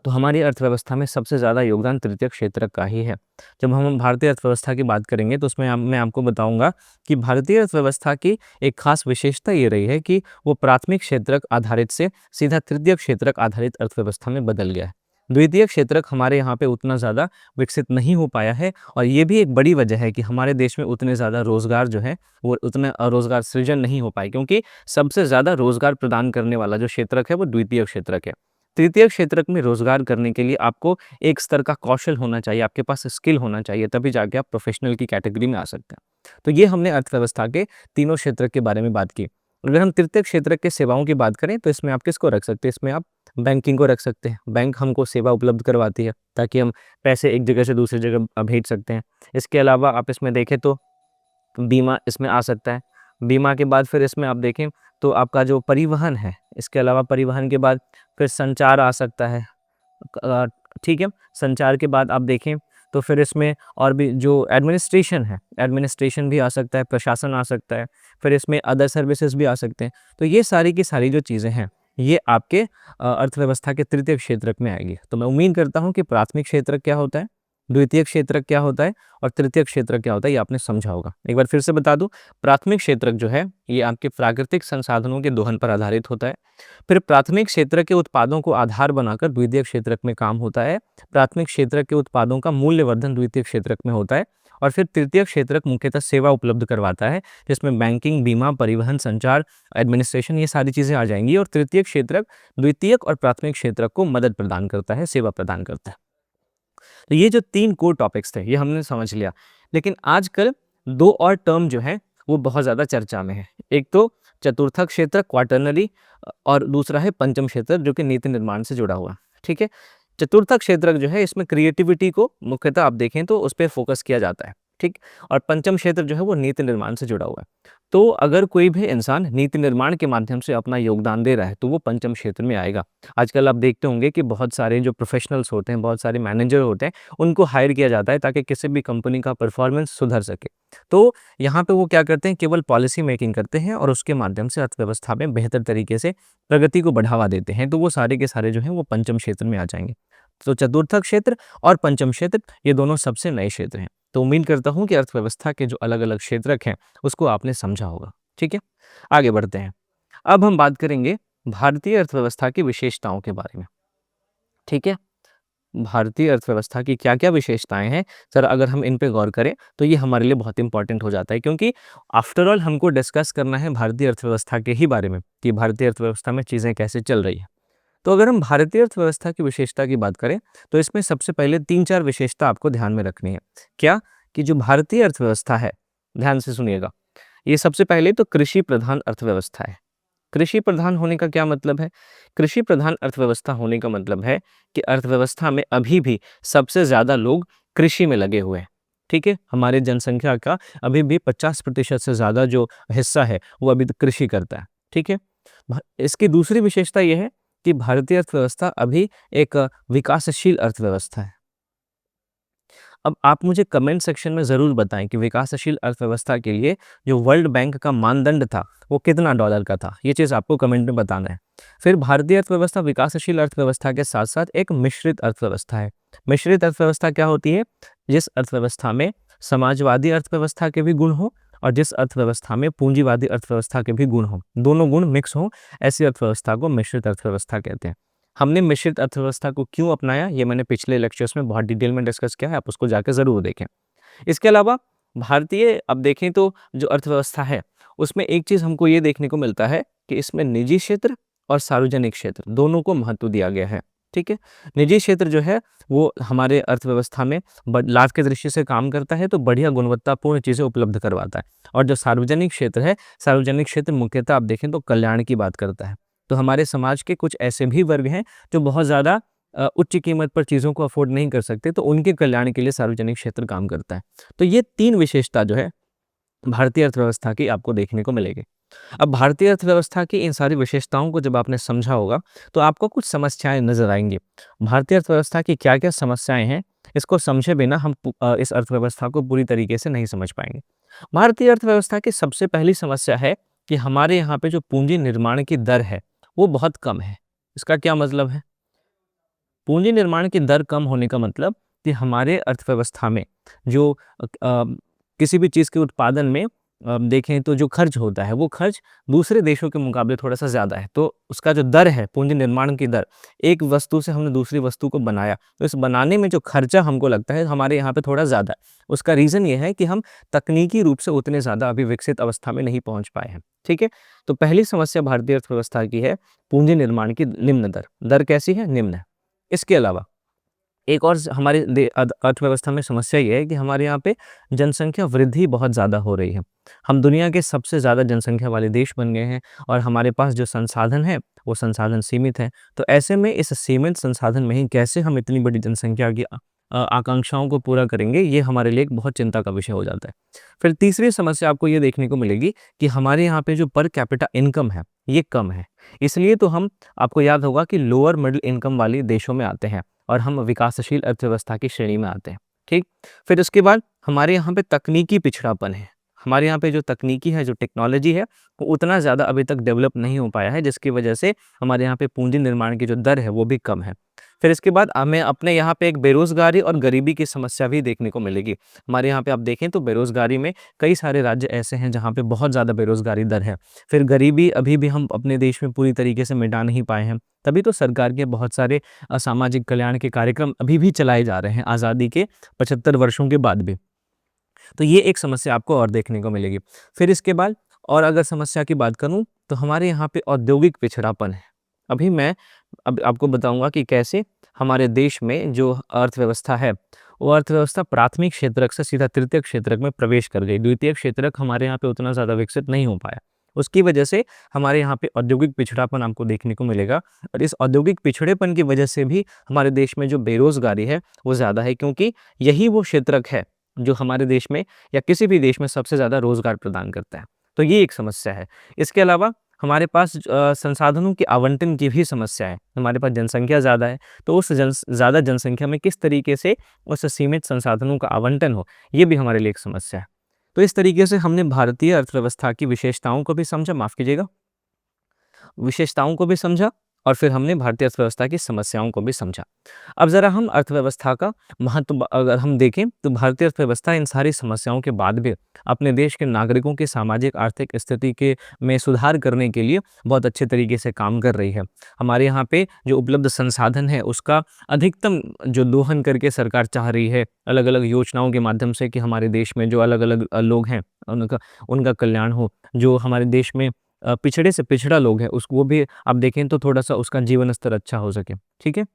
तो हमारी अर्थव्यवस्था में सबसे ज़्यादा योगदान तृतीयक क्षेत्रक का ही है। जब हम भारतीय अर्थव्यवस्था की बात करेंगे तो उसमें मैं आपको बताऊंगा कि भारतीय अर्थव्यवस्था की एक खास विशेषता ये रही है कि वो प्राथमिक क्षेत्रक आधारित से सीधा तृतीयक क्षेत्रक आधारित अर्थव्यवस्था में बदल गया है। द्वितीयक क्षेत्रक हमारे यहाँ पे उतना ज़्यादा विकसित नहीं हो पाया है और ये भी एक बड़ी वजह है कि हमारे देश में उतने ज़्यादा रोजगार जो है वो उतना रोजगार सृजन नहीं हो पाए, क्योंकि सबसे ज़्यादा रोजगार प्रदान करने वाला जो क्षेत्रक है वो द्वितीयक क्षेत्रक है। तृतीय क्षेत्रक में रोजगार करने के लिए आपको एक स्तर का कौशल होना चाहिए, आपके पास स्किल होना चाहिए, तभी जाके आप प्रोफेशनल की कैटेगरी में आ सकते हैं। तो ये हमने अर्थव्यवस्था के तीनों क्षेत्र के बारे में बात की। अगर हम तृतीय क्षेत्र के सेवाओं की बात करें तो इसमें आप किसको रख सकते हैं, इसमें आप बैंकिंग को रख सकते हैं। बैंक हमको सेवा उपलब्ध करवाती है ताकि हम पैसे एक जगह से दूसरी जगह भेज सकते हैं। इसके अलावा आप इसमें देखें तो बीमा इसमें आ सकता है। बीमा के बाद फिर इसमें आप देखें तो आपका जो परिवहन है, इसके अलावा परिवहन के बाद फिर संचार आ सकता है। अ, ठीक है, संचार के बाद आप देखें तो फिर इसमें और भी जो एडमिनिस्ट्रेशन है, एडमिनिस्ट्रेशन भी आ सकता है, प्रशासन आ सकता है, फिर इसमें अदर सर्विसेज भी आ सकते हैं। तो ये सारी की सारी जो चीज़ें हैं ये आपके अर्थव्यवस्था के तृतीय क्षेत्रक में आएगी। तो मैं उम्मीद करता हूँ कि प्राथमिक क्षेत्रक क्या होता है, द्वितीय क्षेत्रक क्या होता है और तृतीय क्षेत्रक क्या होता है ये आपने समझा होगा। एक बार फिर से बता दूं, प्राथमिक क्षेत्रक जो है ये आपके प्राकृतिक संसाधनों के दोहन पर आधारित होता है। फिर प्राथमिक क्षेत्र के उत्पादों को आधार बनाकर द्वितीय क्षेत्रक में काम होता है। प्राथमिक क्षेत्रक के उत्पादों का मूल्यवर्धन द्वितीय क्षेत्रक में होता है। और फिर तृतीय क्षेत्रक मुख्यतः सेवा उपलब्ध करवाता है, जिसमें बैंकिंग, बीमा, परिवहन, संचार, एडमिनिस्ट्रेशन ये सारी चीज़ें आ जाएंगी। और तृतीय क्षेत्रक द्वितीयक और प्राथमिक क्षेत्रक को मदद प्रदान करता है, सेवा प्रदान करता है। तो ये जो 3 कोर टॉपिक्स थे ये हमने समझ लिया। लेकिन आजकल 2 और टर्म जो है वो बहुत ज़्यादा चर्चा में है। एक तो चतुर्थक क्षेत्र क्वाटरनरी और दूसरा है पंचम क्षेत्र जो कि नीति निर्माण से जुड़ा हुआ है। ठीक है, चतुर्थक क्षेत्र जो है इसमें क्रिएटिविटी को मुख्यतः आप देखें तो उस पे फोकस किया जाता है। ठीक, और पंचम क्षेत्र जो है वो नीति निर्माण से जुड़ा हुआ है। तो अगर कोई भी इंसान नीति निर्माण के माध्यम से अपना योगदान दे रहा है तो वो पंचम क्षेत्र में आएगा। आजकल आप देखते होंगे कि बहुत सारे जो प्रोफेशनल्स होते हैं, बहुत सारे मैनेजर होते हैं, उनको हायर किया जाता है ताकि किसी भी कंपनी का परफॉर्मेंस सुधर सके। तो यहाँ पे वो क्या करते हैं, केवल पॉलिसी मेकिंग करते हैं और उसके माध्यम से अर्थव्यवस्था में बेहतर तरीके से प्रगति को बढ़ावा देते हैं। तो वो सारे के सारे जो हैं वो पंचम क्षेत्र में आ जाएंगे। तो चतुर्थक क्षेत्र और पंचम क्षेत्र ये दोनों सबसे नए क्षेत्र हैं। तो उम्मीद करता हूँ कि अर्थव्यवस्था के जो अलग अलग क्षेत्रक हैं उसको आपने समझा होगा। ठीक है, आगे बढ़ते हैं। अब हम बात करेंगे भारतीय अर्थव्यवस्था की विशेषताओं के बारे में। ठीक है, भारतीय अर्थव्यवस्था की क्या क्या विशेषताएं हैं, सर अगर हम इन पे गौर करें तो ये हमारे लिए बहुत इंपॉर्टेंट हो जाता है, क्योंकि आफ्टर ऑल हमको डिस्कस करना है भारतीय अर्थव्यवस्था के ही बारे में कि भारतीय अर्थव्यवस्था में चीज़ें कैसे चल रही हैं। तो अगर हम भारतीय अर्थव्यवस्था की विशेषता की बात करें, तो इसमें सबसे पहले 3-4 विशेषता आपको ध्यान में रखनी है। क्या? कि जो भारतीय अर्थव्यवस्था है, ध्यान से सुनिएगा, ये सबसे पहले तो कृषि प्रधान अर्थव्यवस्था है। कृषि प्रधान होने का क्या मतलब है? कृषि प्रधान अर्थव्यवस्था होने का मतलब है कि अर्थव्यवस्था में अभी भी सबसे ज़्यादा लोग कृषि में लगे हुए हैं, ठीक है? हमारी जनसंख्या का अभी भी 50% से ज़्यादा जो हिस्सा है, वो अभी तक कृषि करता है, ठीक है? इसकी दूसरी विशेषता ये है कि भारतीय अर्थव्यवस्था अभी एक विकासशील अर्थव्यवस्था है। अब आप मुझे कमेंट सेक्शन में ज़रूर बताएं कि विकासशील अर्थव्यवस्था के लिए जो वर्ल्ड बैंक का मानदंड था, वो कितना डॉलर का था? ये चीज़ आपको कमेंट में बताना है। फिर भारतीय अर्थव्यवस्था विकासशील अर्थव्यवस्था के साथ-साथ एक मिश्रित अर्थव्यवस्था है। मिश्रित अर्थव्यवस्था क्या होती है? जिस अर्थव्यवस्था में समाजवादी अर्थव्यवस्था के भी गुण हों और जिस अर्थव्यवस्था में पूंजीवादी अर्थव्यवस्था के भी गुण हों, दोनों गुण मिक्स हों, ऐसी अर्थव्यवस्था को मिश्रित अर्थव्यवस्था कहते हैं। हमने मिश्रित अर्थव्यवस्था को क्यों अपनाया, ये मैंने पिछले लेक्चर्स में बहुत डिटेल में डिस्कस किया है, आप उसको जाके ज़रूर देखें। इसके अलावा भारतीय अब देखें तो जो अर्थव्यवस्था है, उसमें एक चीज़ हमको ये देखने को मिलता है कि इसमें निजी क्षेत्र और सार्वजनिक क्षेत्र दोनों को महत्व दिया गया है, ठीक है? निजी क्षेत्र जो है, वो हमारे अर्थव्यवस्था में लाभ के दृष्टि से काम करता है, तो बढ़िया गुणवत्तापूर्ण चीज़ें उपलब्ध करवाता है। और जो सार्वजनिक क्षेत्र है, सार्वजनिक क्षेत्र मुख्यतः आप देखें तो कल्याण की बात करता है। तो हमारे समाज के कुछ ऐसे भी वर्ग हैं जो बहुत ज़्यादा उच्च कीमत पर चीज़ों को अफ़ोर्ड नहीं कर सकते, तो उनके कल्याण के लिए सार्वजनिक क्षेत्र काम करता है। तो ये 3 विशेषता जो है भारतीय अर्थव्यवस्था की आपको देखने को मिलेगी। अब भारतीय अर्थव्यवस्था की इन सारी विशेषताओं को जब आपने समझा होगा, तो आपको कुछ समस्याएँ नज़र आएँगी। भारतीय अर्थव्यवस्था की क्या-क्या समस्याएँ हैं, इसको समझे बिना हम इस अर्थव्यवस्था को पूरी तरीके से नहीं समझ पाएँगे। भारतीय अर्थव्यवस्था की सबसे पहली समस्या है कि हमारे यहाँ पे जो पूँजी निर्माण की दर है, वो बहुत कम है। इसका क्या मतलब है? पूंजी निर्माण की दर कम होने का मतलब कि हमारे अर्थव्यवस्था में जो किसी भी चीज़ के उत्पादन में देखें तो जो खर्च होता है, वो खर्च दूसरे देशों के मुकाबले थोड़ा-सा ज़्यादा है। तो उसका जो दर है, पूंजी निर्माण की दर, एक वस्तु से हमने दूसरी वस्तु को बनाया, तो इस बनाने में जो खर्चा हमको लगता है, हमारे यहाँ पे थोड़ा ज़्यादा है। उसका रीज़न ये है कि हम तकनीकी रूप से उतने ज़्यादा अभी विकसित अवस्था में नहीं पहुँच पाए हैं, ठीक है? तो पहली समस्या भारतीय अर्थव्यवस्था की है, पूंजी निर्माण की निम्न दर। दर कैसी है? निम्न है। इसके अलावा एक और हमारे अर्थव्यवस्था में समस्या ये है कि हमारे यहाँ पे जनसंख्या वृद्धि बहुत ज़्यादा हो रही है। हम दुनिया के सबसे ज़्यादा जनसंख्या वाले देश बन गए हैं और हमारे पास जो संसाधन है, वो संसाधन सीमित हैं। तो ऐसे में इस सीमित संसाधन में ही कैसे हम इतनी बड़ी जनसंख्या की आकांक्षाओं को पूरा करेंगे, ये हमारे लिए एक बहुत चिंता का विषय हो जाता है। फिर तीसरी समस्या आपको ये देखने को मिलेगी कि हमारे यहाँ पे जो पर कैपिटा इनकम है, ये कम है। इसलिए तो हम, आपको याद होगा कि लोअर मिडल इनकम वाले देशों में आते हैं और हम विकासशील अर्थव्यवस्था की श्रेणी में आते हैं, ठीक? फिर उसके बाद हमारे यहाँ पे तकनीकी पिछड़ापन है। हमारे यहाँ पे जो तकनीकी है, जो टेक्नोलॉजी है, वो उतना ज़्यादा अभी तक डेवलप नहीं हो पाया है, जिसकी वजह से हमारे यहाँ पे पूंजी निर्माण की जो दर है, वो भी कम है। फिर इसके बाद हमें अपने यहाँ पे एक बेरोज़गारी और गरीबी की समस्या भी देखने को मिलेगी। हमारे यहाँ पे आप देखें तो बेरोज़गारी में कई सारे राज्य ऐसे हैं, जहाँ पे बहुत ज़्यादा बेरोज़गारी दर है। फिर गरीबी अभी भी हम अपने देश में पूरी तरीके से मिटा नहीं पाए हैं। तभी तो सरकार के बहुत सारे सामाजिक कल्याण के कार्यक्रम अभी भी चलाए जा रहे हैं, आज़ादी के 75 वर्षों के बाद भी। तो ये एक समस्या आपको और देखने को मिलेगी। फिर इसके बाद और अगर समस्या की बात करूँ, तो हमारे यहाँ पे औद्योगिक पिछड़ापन है। अभी मैं अब आपको बताऊँगा कि कैसे हमारे देश में जो अर्थव्यवस्था है, वो अर्थव्यवस्था प्राथमिक क्षेत्रक से सीधा तृतीयक क्षेत्रक में प्रवेश कर गई। द्वितीयक क्षेत्रक हमारे यहाँ पे उतना ज़्यादा विकसित नहीं हो पाया। उसकी वजह से हमारे यहाँ पे औद्योगिक पिछड़ापन आपको देखने को मिलेगा और इस औद्योगिक पिछड़ेपन की वजह से भी हमारे देश में जो बेरोज़गारी है, वो ज़्यादा है, क्योंकि यही वो क्षेत्रक है जो हमारे देश में या किसी भी देश में सबसे ज़्यादा रोज़गार प्रदान करता है। तो ये एक समस्या है। इसके अलावा हमारे पास संसाधनों के आवंटन की भी समस्या है। हमारे पास जनसंख्या ज़्यादा है, तो उस ज़्यादा जनसंख्या में किस तरीके से उस सीमित संसाधनों का आवंटन हो, ये भी हमारे लिए एक समस्या है। तो इस तरीके से हमने भारतीय अर्थव्यवस्था की विशेषताओं को भी समझा, माफ़ कीजिएगा, विशेषताओं को भी समझा और फिर हमने भारतीय अर्थव्यवस्था की समस्याओं को भी समझा। अब ज़रा हम अर्थव्यवस्था का महत्व अगर हम देखें, तो भारतीय अर्थव्यवस्था इन सारी समस्याओं के बाद भी अपने देश के नागरिकों की सामाजिक आर्थिक स्थिति के में सुधार करने के लिए बहुत अच्छे तरीके से काम कर रही है। हमारे यहाँ पे जो उपलब्ध संसाधन है, उसका अधिकतम जो दोहन करके सरकार चाह रही है, अलग-अलग योजनाओं के माध्यम से कि हमारे देश में जो अलग-अलग लोग हैं, उनका उनका कल्याण हो। जो हमारे देश में पिछड़े से पिछड़ा लोग है उसको वो भी आप देखें तो थोड़ा-सा उसका जीवन स्तर अच्छा हो सके, ठीक है?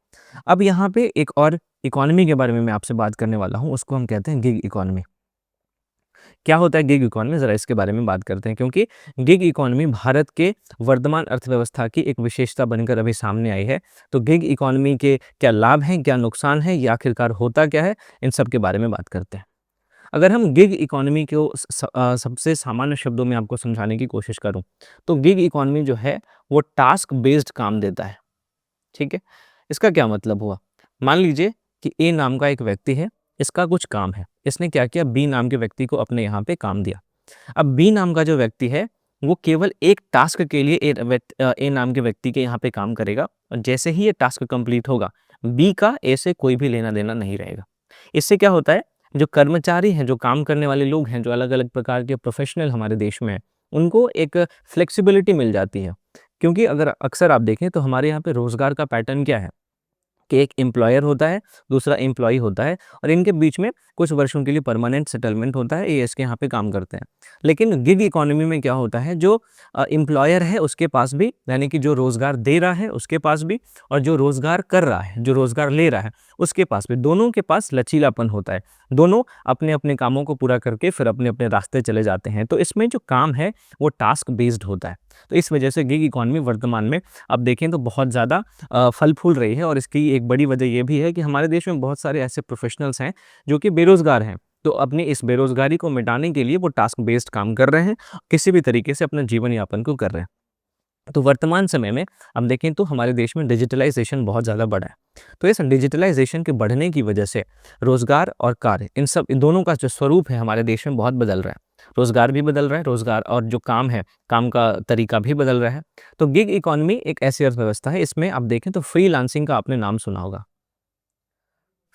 अब यहाँ पे एक और इकोनॉमी के बारे में मैं आपसे बात करने वाला हूँ, उसको हम कहते हैं गिग इकोनॉमी। क्या होता है गिग इकोनॉमी? ज़रा इसके बारे में बात करते हैं क्योंकि गिग इकोनॉमी भारत के वर्तमान अर्थव्यवस्था की एक विशेषता बनकर अभी सामने आई है। तो गिग इकोनॉमी के क्या लाभ हैं, क्या नुकसान हैं, ये आखिरकार होता क्या है? इन सब के बारे में बात करते हैं। अगर हम गिग इकोनॉमी को सबसे सामान्य शब्दों में आपको समझाने की कोशिश करूँ, तो गिग इकोनॉमी जो है वो टास्क बेस्ड काम देता है, ठीक है? इसका क्या मतलब हुआ? मान लीजिए कि ए नाम का एक व्यक्ति है, इसका कुछ काम है। इसने क्या किया? बी नाम के व्यक्ति को अपने यहाँ पे काम दिया। अब बी नाम का जो व्यक्ति है, वो केवल एक टास्क के लिए ए नाम के व्यक्ति के यहाँ पे काम करेगा और जैसे ही ये टास्क कंप्लीट होगा, बी का ए से कोई भी लेना-देना नहीं रहेगा। इससे क्या होता है? जो कर्मचारी हैं, जो काम करने वाले लोग हैं, जो अलग-अलग प्रकार के प्रोफ़ेशनल हमारे देश में हैं, उनको एक फ्लेक्सिबिलिटी मिल जाती है। क्योंकि अगर अक्सर आप देखें तो हमारे यहाँ पे रोज़गार का पैटर्न क्या है? कि एक एम्प्लॉयर होता है, दूसरा एम्प्लॉयी होता है और इनके बीच में कुछ वर्षों के लिए परमानेंट सेटलमेंट होता है, ये इसके यहाँ पे काम करते हैं। लेकिन गिग इकोनॉमी में क्या होता है जो एम्प्लॉयर है उसके पास भी यानी कि जो रोज़गार दे रहा है उसके पास भी और जो रोज़गार कर रहा है, जो रोज़गार ले रहा है उसके पास भी, दोनों के पास लचीलापन होता है। दोनों अपने-अपने कामों को पूरा करके फिर अपने-अपने रास्ते चले जाते हैं। तो इसमें जो काम है वो टास्क बेस्ड होता है। तो इस वजह से गिग इकोनॉमी वर्तमान में अब देखें तो बहुत ज़्यादा फल फूल रही है और इसकी एक बड़ी वजह ये भी है कि हमारे देश में बहुत सारे ऐसे प्रोफेशनल्स हैं जो कि बेरोज़गार हैं। तो अपनी इस बेरोज़गारी को मिटाने के लिए वो टास्क बेस्ड काम कर रहे हैं, किसी भी तरीके से अपना जीवन यापन को कर रहे हैं। तो वर्तमान समय में हम देखें तो हमारे देश में डिजिटलाइज़ेशन बहुत ज़्यादा बढ़ा है। तो इस डिजिटलाइज़ेशन के बढ़ने की वजह से रोज़गार और कार्य इन दोनों का जो स्वरूप है हमारे देश में बहुत बदल रहा है। रोज़गार भी बदल रहा है, रोज़गार और जो काम है, काम का तरीका भी बदल रहा है। तो गिग इकोनॉमी एक ऐसी अर्थव्यवस्था है, इसमें आप देखें तो फ्रीलांसिंग का आपने नाम सुना होगा।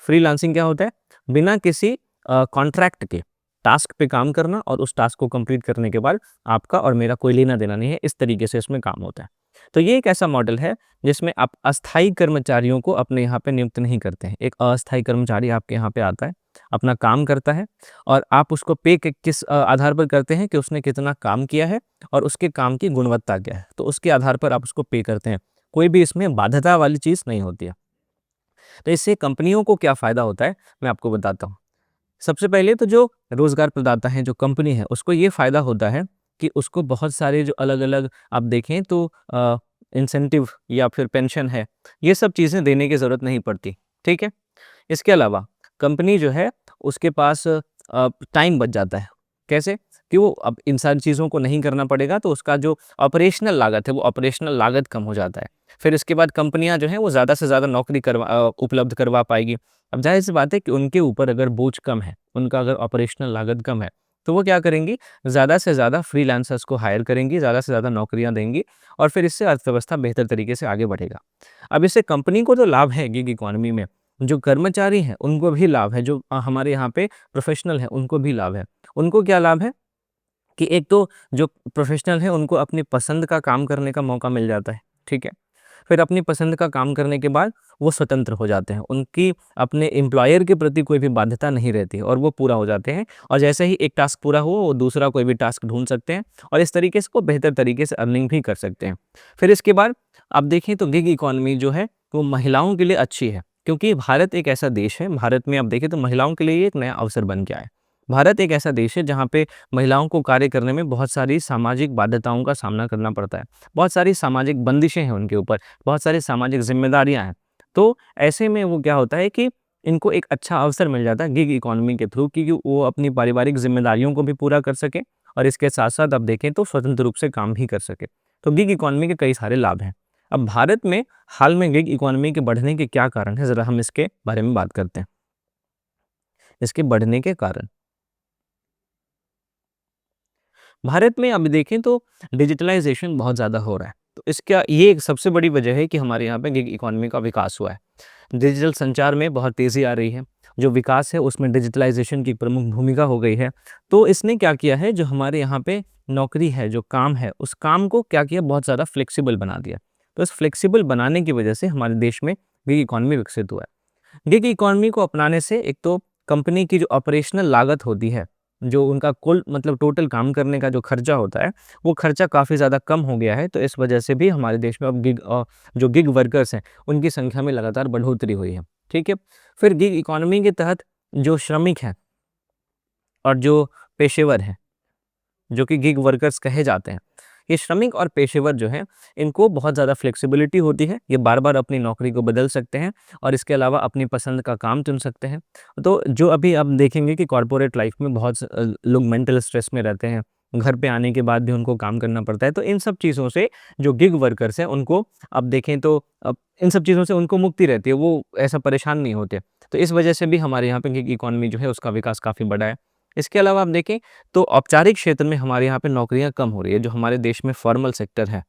फ्रीलांसिंग क्या होता है? बिना किसी कॉन्ट्रैक्ट के टास्क पे काम करना और उस टास्क को कंप्लीट करने के बाद आपका और मेरा कोई लेना-देना नहीं है, इस तरीके से इसमें काम होता है। तो ये एक ऐसा मॉडल है जिसमें आप अस्थायी कर्मचारियों को अपने यहाँ पे नियुक्त नहीं करते हैं। एक अस्थायी कर्मचारी आपके यहाँ पे आता है, अपना काम करता है और आप उसको पे किस आधार पर करते हैं कि उसने कितना काम किया है और उसके काम की गुणवत्ता क्या है। तो उसके आधार पर आप उसको पे करते हैं। कोई भी इसमें बाध्यता वाली चीज़ नहीं होती है। तो इससे कंपनियों को क्या फ़ायदा होता है, मैं आपको बताता हूँ। सबसे पहले तो जो रोज़गार प्रदाता हैं, जो कंपनी है, उसको ये फ़ायदा होता है कि उसको बहुत सारे जो अलग-अलग आप देखें तो इंसेंटिव या फिर पेंशन है, ये सब चीज़ें देने की ज़रूरत नहीं पड़ती, ठीक है? इसके अलावा कंपनी जो है उसके पास टाइम बच जाता है। कैसे? कि वो अब इन सारी चीज़ों को नहीं करना पड़ेगा तो उसका जो ऑपरेशनल लागत है वो ऑपरेशनल लागत कम हो जाता है। फिर इसके बाद कंपनियाँ जो हैं वो ज़्यादा से ज़्यादा नौकरी उपलब्ध करवा पाएगी। अब ज़ाहिर-सी बात है कि उनके ऊपर अगर बोझ कम है, उनका अगर ऑपरेशनल लागत कम है, तो वो क्या करेंगी? ज़्यादा से ज़्यादा फ्रीलांसर्स को हायर करेंगी, ज़्यादा से ज़्यादा नौकरियाँ देंगी और फिर इससे अर्थव्यवस्था बेहतर तरीके से आगे बढ़ेगा। अब इससे कंपनी को तो लाभ है गिग इकॉनमी में, जो कर्मचारी हैं उनको भी लाभ है, जो हमारे यहाँ पे प्रोफ़ेशनल हैं उनको भी लाभ है। उनको क्या लाभ है? कि एक तो जो प्रोफ़ेशनल हैं उनको अपनी पसंद का काम करने का मौका मिल जाता है, ठीक है? फिर अपनी पसंद का काम करने के बाद वो स्वतंत्र हो जाते हैं। उनकी अपने एम्प्लॉयर के प्रति कोई भी बाध्यता नहीं रहती और वो पूरा हो जाते हैं और जैसे ही एक टास्क पूरा हुआ, वो दूसरा कोई भी टास्क ढूँढ सकते हैं और इस तरीके से वो बेहतर तरीके से अर्निंग भी कर सकते हैं। फिर इसके बाद आप देखें तो गिग इकॉनमी जो है, वो महिलाओं के लिए अच्छी है क्योंकि भारत एक ऐसा देश है, भारत में आप देखें तो महिलाओं के लिए ये एक नया अवसर बन के आया है। भारत एक ऐसा देश है जहाँ पे महिलाओं को कार्य करने में बहुत सारी सामाजिक बाध्यताओं का सामना करना पड़ता है। बहुत सारी सामाजिक बंदिशें हैं उनके ऊपर, बहुत सारी सामाजिक ज़िम्मेदारियाँ हैं। तो ऐसे में वो क्या होता है कि इनको एक अच्छा अवसर मिल जाता है गिग इकॉनमी के थ्रू कि वो अपनी पारिवारिक ज़िम्मेदारियों को भी पूरा कर सकें और इसके साथ-साथ आप देखें तो स्वतंत्र रूप से काम भी कर सकें। तो गिग इकॉनमी के कई सारे लाभ हैं। अब भारत में हाल में गिग इकॉनमी के बढ़ने के क्या कारण हैं, ज़रा हम इसके बारे में बात करते हैं। इसके बढ़ने के कारण। भारत में अब देखें तो डिजिटलाइज़ेशन बहुत ज़्यादा हो रहा है। तो इसका ये एक सबसे बड़ी वजह है कि हमारे यहाँ पे गिग इकॉनमी का विकास हुआ है। डिजिटल संचार में बहुत तेज़ी आ रही है। जो विकास है उसमें डिजिटलाइज़ेशन की प्रमुख भूमिका हो गई है। तो इसने क्या किया है, जो हमारे यहाँ पे नौकरी है, जो काम है, उस काम को क्या किया, बहुत ज़्यादा फ्लेक्सिबल बना दिया। तो इस फ्लेक्सिबल बनाने की वजह से हमारे देश में गिग इकॉनमी विकसित हुआ है। गिग इकॉनमी को अपनाने से एक तो कंपनी की जो ऑपरेशनल लागत होती है, जो उनका कुल मतलब टोटल काम करने का जो खर्चा होता है, वो खर्चा काफ़ी ज़्यादा कम हो गया है। तो इस वजह से भी हमारे देश में अब जो गिग वर्कर्स हैं, उनकी संख्या में लगातार बढ़ोतरी हुई है। ठीक है? फिर गिग इकॉनमी के तहत जो श्रमिक हैं और जो पेशेवर हैं, जो कि गिग वर्कर्स कहे जाते हैं, ये श्रमिक और पेशेवर जो हैं, इनको बहुत ज़्यादा फ्लेक्सिबिलिटी होती है। ये बार-बार अपनी नौकरी को बदल सकते हैं और इसके अलावा अपनी पसंद का काम चुन सकते हैं। तो जो अभी आप देखेंगे कि कॉर्पोरेट लाइफ में बहुत लोग मेंटल स्ट्रेस में रहते हैं, घर पे आने के बाद भी उनको काम करना पड़ता है। तो इन सब चीज़ों से जो गिग वर्कर्स हैं, उनको अब देखें तो अब इन सब चीज़ों से उनको मुक्ति रहती है, वो ऐसा परेशान नहीं होते। तो इस वजह से भी हमारे यहाँ पे गिग इकॉनमी जो है, उसका विकास काफ़ी बढ़ा है। इसके अलावा आप देखें तो औपचारिक क्षेत्र में हमारे यहाँ पे नौकरियाँ कम हो रही है, जो हमारे देश में फॉर्मल सेक्टर है।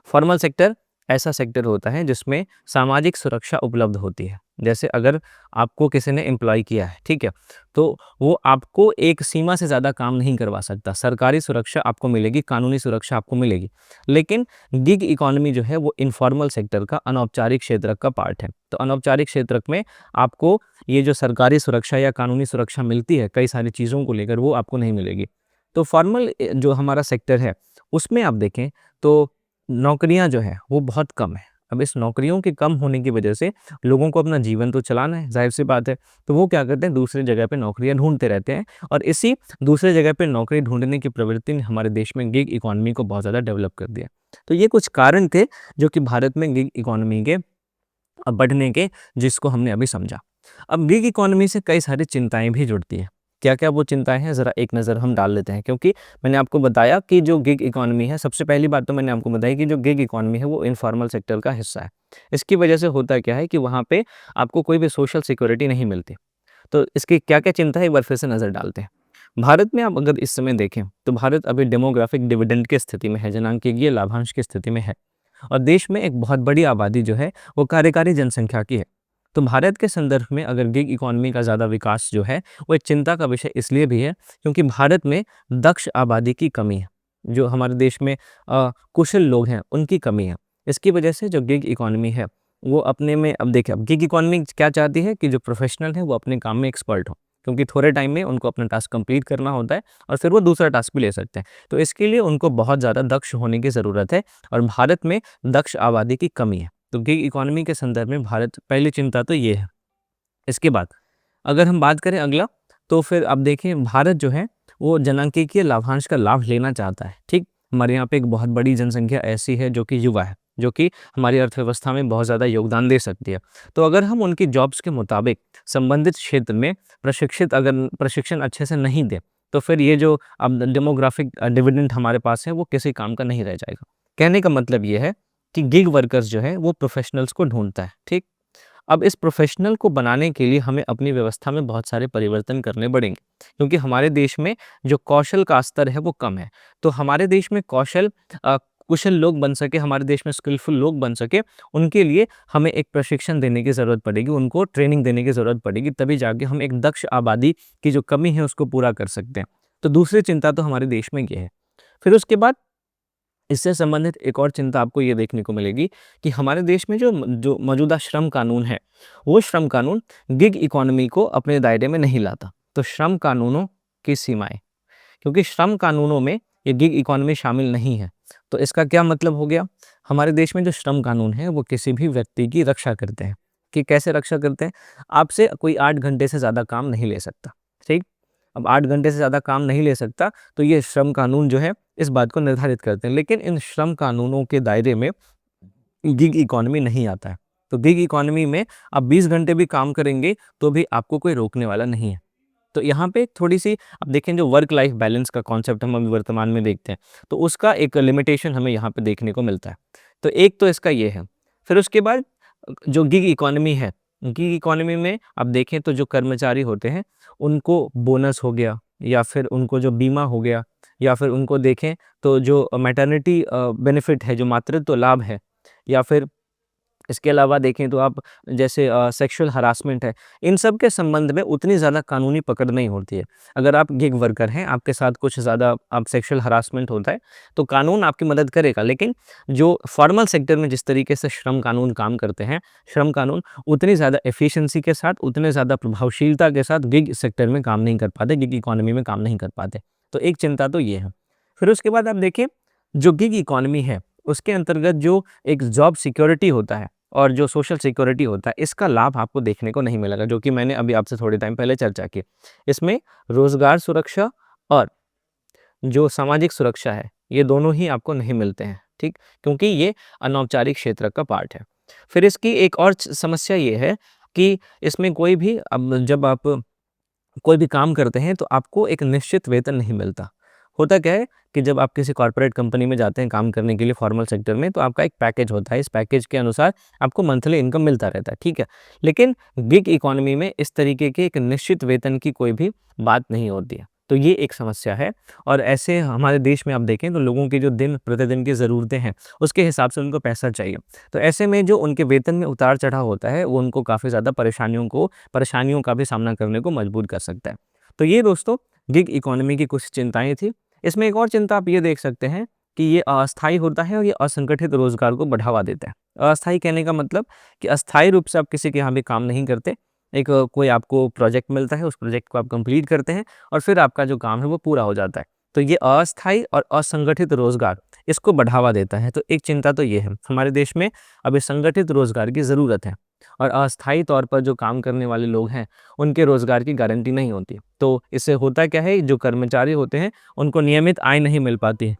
फॉर्मल सेक्टर ऐसा सेक्टर होता है जिसमें सामाजिक सुरक्षा उपलब्ध होती है। जैसे अगर आपको किसी ने एम्प्लॉय किया है, ठीक है? तो वो आपको एक सीमा से ज़्यादा काम नहीं करवा सकता। सरकारी सुरक्षा आपको मिलेगी, कानूनी सुरक्षा आपको मिलेगी। लेकिन गिग इकॉनमी जो है वो इनफॉर्मल सेक्टर का अनौपचारिक क्षेत्र का पार्ट है। तो अनौपचारिक क्षेत्र में आपको ये जो सरकारी सुरक्षा या कानूनी सुरक्षा मिलती है कई सारी चीज़ों को लेकर, वो आपको नहीं मिलेगी। तो फॉर्मल जो हमारा सेक्टर है, उसमें आप देखें तो नौकरियाँ जो हैं वो बहुत कम है। अब इस नौकरियों के कम होने की वजह से लोगों को अपना जीवन तो चलाना है, ज़ाहिर-सी बात है। तो वो क्या करते हैं, दूसरी जगह पे नौकरियाँ ढूँढते रहते हैं और इसी दूसरे जगह पे नौकरी ढूँढने की प्रवृत्ति ने हमारे देश में गिग इकॉनमी को बहुत ज़्यादा डेवलप कर दिया। तो ये कुछ कारण थे जो कि भारत में गिग इकॉनमी के बढ़ने के, जिसको हमने अभी समझा। अब गिग इकॉनमी से कई सारी चिंताएँ भी जुड़ती हैं। क्या-क्या वो चिंताएँ हैं, ज़रा एक नज़र हम डाल लेते हैं, क्योंकि मैंने आपको बताया कि जो गिग इकॉनमी है, सबसे पहली बात तो मैंने आपको बताई कि जो गिग इकॉनमी है वो इनफॉर्मल सेक्टर का हिस्सा है। इसकी वजह से होता क्या है कि वहाँ पे आपको कोई भी सोशल सिक्योरिटी नहीं मिलती। तो इसकी क्या-क्या चिंता है, एक बार फिर से नज़र डालते हैं। भारत में आप अगर इस समय देखें, तो भारत अभी डेमोग्राफिक डिविडेंड की स्थिति में है, जनांकीय लाभांश की स्थिति में है। और देश में एक बहुत बड़ी आबादी जो है वो कार्यकारी जनसंख्या की है। तो भारत के संदर्भ में अगर गिग इकॉनमी का ज़्यादा विकास जो है वो एक चिंता का विषय इसलिए भी है क्योंकि भारत में दक्ष आबादी की कमी है। जो हमारे देश में कुशल लोग हैं उनकी कमी है। इसकी वजह से जो गिग इकॉनमी है वो अपने में, अब देखिए, अब गिग इकॉनमी क्या चाहती है कि जो प्रोफेशनल है वो अपने काम में एक्सपर्ट हो, क्योंकि थोड़े टाइम में उनको अपना टास्क कंप्लीट करना होता है और फिर वो दूसरा टास्क भी ले सकते हैं। तो इसके लिए उनको बहुत ज़्यादा दक्ष होने की ज़रूरत है और भारत में दक्ष आबादी की कमी है। तो गिग इकॉनमी के संदर्भ में भारत, पहली चिंता तो ये है। इसके बाद अगर हम बात करें अगला, तो फिर आप देखें भारत जो है वो जनांकीय लाभांश का लाभ लेना चाहता है, ठीक? हमारे यहाँ पे एक बहुत बड़ी जनसंख्या ऐसी है जो कि युवा है, जो कि हमारी अर्थव्यवस्था में बहुत ज़्यादा योगदान दे सकती है। तो अगर हम उनकी जॉब्स के मुताबिक संबंधित क्षेत्र में प्रशिक्षण अच्छे से नहीं दें, तो फिर ये जो अब डेमोग्राफिक डिविडेंड हमारे पास है वो किसी काम का नहीं रह जाएगा। कहने का मतलब ये है कि गिग वर्कर्स जो है वो प्रोफेशनल्स को ढूँढता है, ठीक? अब इस प्रोफ़ेशनल को बनाने के लिए हमें अपनी व्यवस्था में बहुत सारे परिवर्तन करने पड़ेंगे, क्योंकि हमारे देश में जो कौशल का स्तर है वो कम है। तो हमारे देश में कुशल लोग बन सके, हमारे देश में स्किलफुल लोग बन सके, उनके लिए हमें एक प्रशिक्षण देने की ज़रूरत पड़ेगी, उनको ट्रेनिंग देने की ज़रूरत पड़ेगी, तभी जाके हम एक दक्ष आबादी की जो कमी है उसको पूरा कर सकते हैं। तो दूसरी चिंता तो हमारे देश में ये है। फिर उसके बाद इससे संबंधित एक और चिंता आपको ये देखने को मिलेगी कि हमारे देश में जो मौजूदा श्रम कानून है, वो श्रम कानून गिग इकॉनमी को अपने दायरे में नहीं लाता। तो श्रम कानूनों की सीमाएँ, क्योंकि श्रम कानूनों में ये गिग इकॉनमी शामिल नहीं है। तो इसका क्या मतलब हो गया? हमारे देश में जो श्रम कानून है, वो किसी भी व्यक्ति की रक्षा करते हैं। कि कैसे रक्षा करते हैं? आपसे कोई 8 घंटे से ज़्यादा काम नहीं ले सकता, ठीक? अब 8 घंटे से ज़्यादा काम नहीं ले सकता, तो ये श्रम कानून जो है, इस बात को निर्धारित करते हैं। लेकिन इन श्रम कानूनों के दायरे में गिग इकॉनमी नहीं आता है। तो गिग इकॉनमी में आप 20 घंटे भी काम करेंगे, तो भी आपको कोई रोकने वाला नहीं है। तो यहाँ पे थोड़ी-सी आप देखें, जो वर्क लाइफ बैलेंस का कॉन्सेप्ट हम अभी वर्तमान में देखते हैं, तो उसका एक लिमिटेशन हमें यहाँ पे देखने को मिलता है। तो एक तो इसका ये है। फिर उसके बाद जो गिग इकॉनमी है, गिग इकॉनमी में आप देखें तो जो कर्मचारी होते हैं, उनको बोनस हो गया या फिर उनको जो बीमा हो गया या फिर उनको देखें तो जो मैटरनिटी बेनिफिट है, जो मातृत्व लाभ है, या फिर इसके अलावा देखें तो आप जैसे सेक्सुअल हरासमेंट है, इन सब के संबंध में उतनी ज़्यादा कानूनी पकड़ नहीं होती है। अगर आप गिग वर्कर हैं, आपके साथ कुछ ज़्यादा आप सेक्सुअल हरासमेंट होता है, तो कानून आपकी मदद करेगा। लेकिन जो फॉर्मल सेक्टर में जिस तरीके से श्रम कानून काम करते हैं, श्रम कानून उतनी ज़्यादा एफिशिएंसी के साथ, उतने ज़्यादा प्रभावशीलता के साथ गिग सेक्टर में काम नहीं कर पाते, गिग इकॉनमी में काम नहीं कर पाते। तो एक चिंता तो ये है। फिर उसके बाद आप देखिए, जो गिग इकॉनमी है, उसके अंतर्गत जो एक जॉब सिक्योरिटी होता है और जो सोशल सिक्योरिटी होता है, इसका लाभ आपको देखने को नहीं मिलेगा, जो कि मैंने अभी आपसे थोड़े टाइम पहले चर्चा की। इसमें रोज़गार सुरक्षा और जो सामाजिक सुरक्षा है, ये दोनों ही आपको नहीं मिलते हैं, ठीक? क्योंकि ये अनौपचारिक क्षेत्र का पार्ट है। फिर इसकी एक और समस्या ये है कि इसमें कोई भी अब जब आप कोई भी काम करते हैं तो आपको एक निश्चित वेतन नहीं मिलता। होता क्या है कि जब आप किसी कॉर्पोरेट कंपनी में जाते हैं काम करने के लिए फॉर्मल सेक्टर में, तो आपका एक पैकेज होता है, इस पैकेज के अनुसार आपको मंथली इनकम मिलता रहता है, ठीक है। लेकिन गिग इकॉनमी में इस तरीके के एक निश्चित वेतन की कोई भी बात नहीं होती है, तो ये एक समस्या है। और ऐसे हमारे देश में आप देखें तो लोगों की जो दिन प्रतिदिन की ज़रूरतें हैं, उसके हिसाब से उनको पैसा चाहिए। तो ऐसे में जो उनके वेतन में उतार चढ़ाव होता है, वो उनको काफ़ी ज़्यादा परेशानियों का भी सामना करने को मजबूर कर सकता है। तो ये दोस्तों गिग इकॉनमी की कुछ चिंताएँ थी। इसमें एक और चिंता आप ये देख सकते हैं कि ये अस्थायी होता है और ये असंगठित रोज़गार को बढ़ावा देता है। अस्थायी कहने का मतलब कि अस्थायी रूप से आप किसी के यहाँ भी काम नहीं करते। एक कोई आपको प्रोजेक्ट मिलता है, उस प्रोजेक्ट को आप कंप्लीट करते हैं और फिर आपका जो काम है वो पूरा हो जाता है। तो ये अस्थायी और असंगठित रोज़गार इसको बढ़ावा देता है। तो एक चिंता तो ये है, हमारे देश में अभी संगठित रोज़गार की ज़रूरत है और अस्थायी तौर पर जो काम करने वाले लोग हैं, उनके रोज़गार की गारंटी नहीं होती। तो इससे होता क्या है, जो कर्मचारी होते हैं, उनको नियमित आय नहीं मिल पाती है।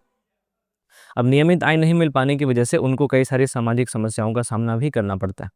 अब नियमित आय नहीं मिल पाने की वजह से उनको कई सारी सामाजिक समस्याओं का सामना भी करना पड़ता है।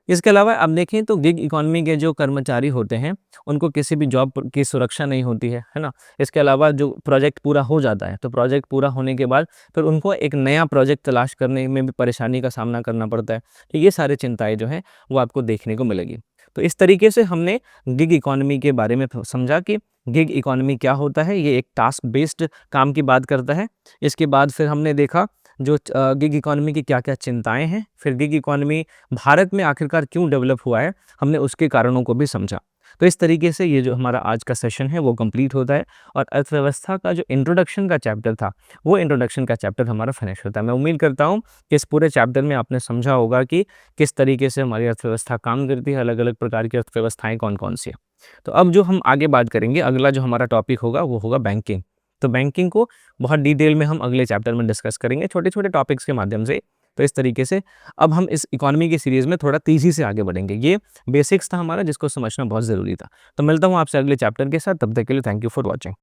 इसके अलावा अब देखें तो गिग इकॉनमी के जो कर्मचारी होते हैं, उनको किसी भी जॉब की सुरक्षा नहीं होती है ना? इसके अलावा जो प्रोजेक्ट पूरा हो जाता है, तो प्रोजेक्ट पूरा होने के बाद फिर उनको एक नया प्रोजेक्ट तलाश करने में भी परेशानी का सामना करना पड़ता है। तो ये सारी चिंताएँ जो हैं, वो आपको देखने को मिलेगी। तो इस तरीके से हमने गिग इकॉनमी के बारे में समझा कि गिग इकॉनमी क्या होता है। ये एक टास्क बेस्ड काम की बात करता है। इसके बाद फिर हमने देखा जो गिग इकॉनमी की क्या-क्या चिंताएँ हैं, फिर गिग इकॉनमी भारत में आखिरकार क्यों डेवलप हुआ है, हमने उसके कारणों को भी समझा। तो इस तरीके से ये जो हमारा आज का सेशन है वो कंप्लीट होता है और अर्थव्यवस्था का जो इंट्रोडक्शन का चैप्टर था, वो इंट्रोडक्शन का चैप्टर हमारा फिनिश होता है। मैं उम्मीद करता हूँ कि इस पूरे चैप्टर में आपने समझा होगा कि किस तरीके से हमारी अर्थव्यवस्था काम करती है, अलग-अलग प्रकार की अर्थव्यवस्थाएँ कौन-कौन सी हैं। तो अब जो हम आगे बात करेंगे, अगला जो हमारा टॉपिक होगा वो होगा बैंकिंग। तो बैंकिंग को बहुत डिटेल में हम अगले चैप्टर में डिस्कस करेंगे, छोटे-छोटे टॉपिक्स के माध्यम से। तो इस तरीके से अब हम इस इकोनॉमी की सीरीज़ में थोड़ा तेज़ी से आगे बढ़ेंगे। ये बेसिक्स था हमारा जिसको समझना बहुत ज़रूरी था। तो मिलता हूँ आपसे अगले चैप्टर के साथ, तब तक के लिए थैंक यू फॉर वॉचिंग।